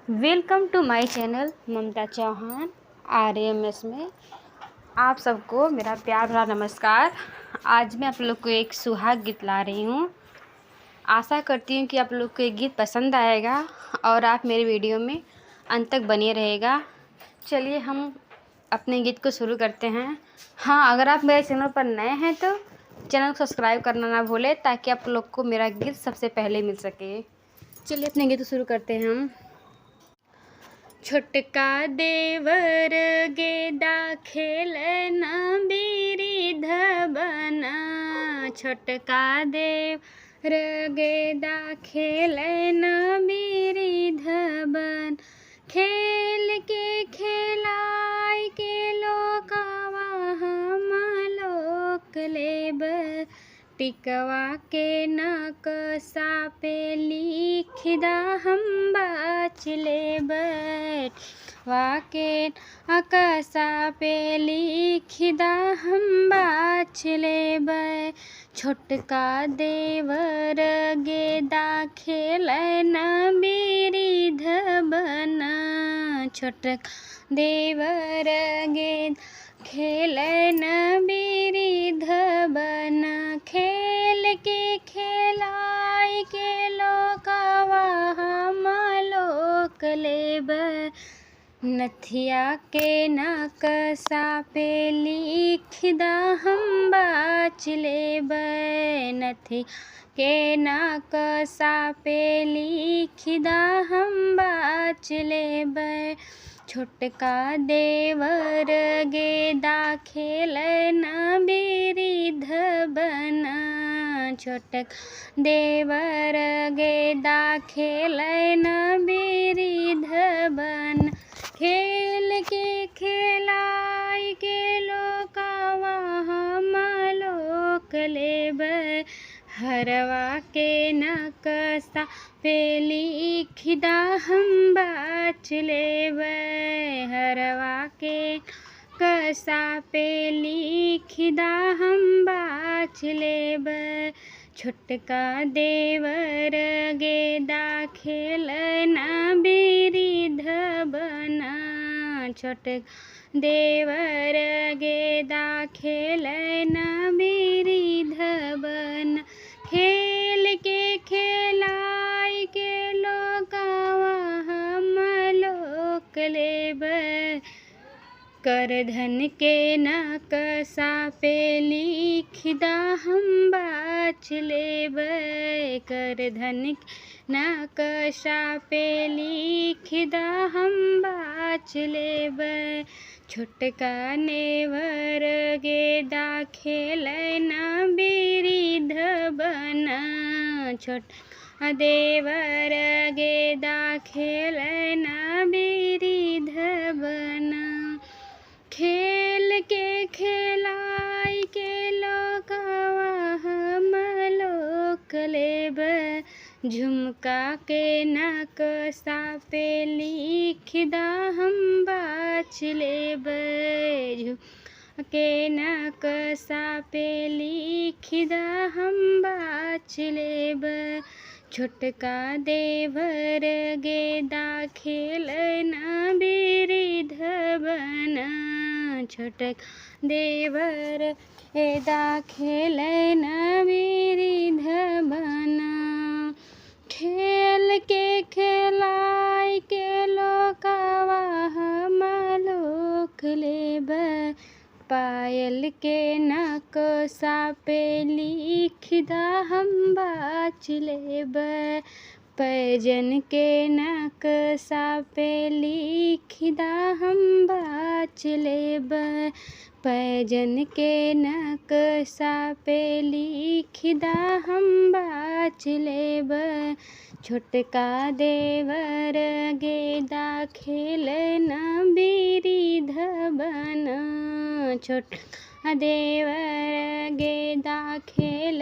Welcome two माय channel ममता Chauhan RAMS में आप सबको मेरा प्यार भरा नमस्कार। आज मैं आप लोग को एक सुहाग गीत ला रही हूँ। आशा करती हूँ कि आप लोग को ये गीत पसंद आएगा और आप मेरे वीडियो में अंत तक बने रहेगा। चलिए हम अपने गीत को शुरू करते हैं। हाँ, अगर आप मेरे चैनल पर नए हैं तो चैनल को सब्सक्राइब करना ना भूलें ताकि आप लोग को मेरा गीत सबसे पहले मिल सके। चलिए अपने गीत को शुरू करते हैं हम। छोटका देवर गेदा खेलना बीरी धबना, छोटका देवर गेदा खेलना बीरी धबन, खेल के खेलाई के लोकावा हम लोक लेब, टिकवा के नकशा पे लिखदा हम बाच लेब, टिकवा के नकशा पे लिखदा हम बाच लेब, छोटका देवर गेदा खेलना बीरी धबना, छोटका देवर गेदा खेलना बीरी धबना, खेल के खेलाई के लोकावा हम लोक लेब, नथिया के नकशा पे लिखदा हम बाच लेब, नथिया के नकशा पे लिखदा हम बाच लेब, छोटका देवर गेदा खेलना बीरी धबना, छोटका देवर गेदा खेलना बीरी धबना, खेल के खेलाई के लोकावा हम लोक लेब, हरवा के नकशा पे लिखदा हम बाच लेब, हरवा के नकशा पे लिखदा हम बाच लेब, छोटका देवर गेदा खेलना बीरी धबना, छोटका देवर गेदा खेलना बीरी धबना, खेल के खेलाई के लोकावा हम लोक लेब, करधन के नकशा पे लिखदा हम बाच लेब, करधन के नकशा पे लिखदा हम बाच लेब, छोटका देवर गेदा खेलना बीरी धबना, छोटका देवर गेदा खेलना बीरी धबना, खेल के खेलाई के लोकावा हम लोक लेब, झुमका के नकशा पे लिखदा हम बाच लेब, झुमका के नकशा पे लिखदा हम बाच लेब, छोटका देवर गेदा खेलना बीरी धबना, छोटका देवर गेदा खेलना बीरी धबना, खेल के खेलाई के लोकावा हम लोक लेब, पायल के नकशा पे लिखदा हम बाच लेब, पैजन के नकशा पे लिखदा हम बाच लेब, पैजन के नकशा पे लिखदा हम बाच लेब, छोटका देवर गेदा खेलना बीरी धबना, छोटका देवर गेदा खेल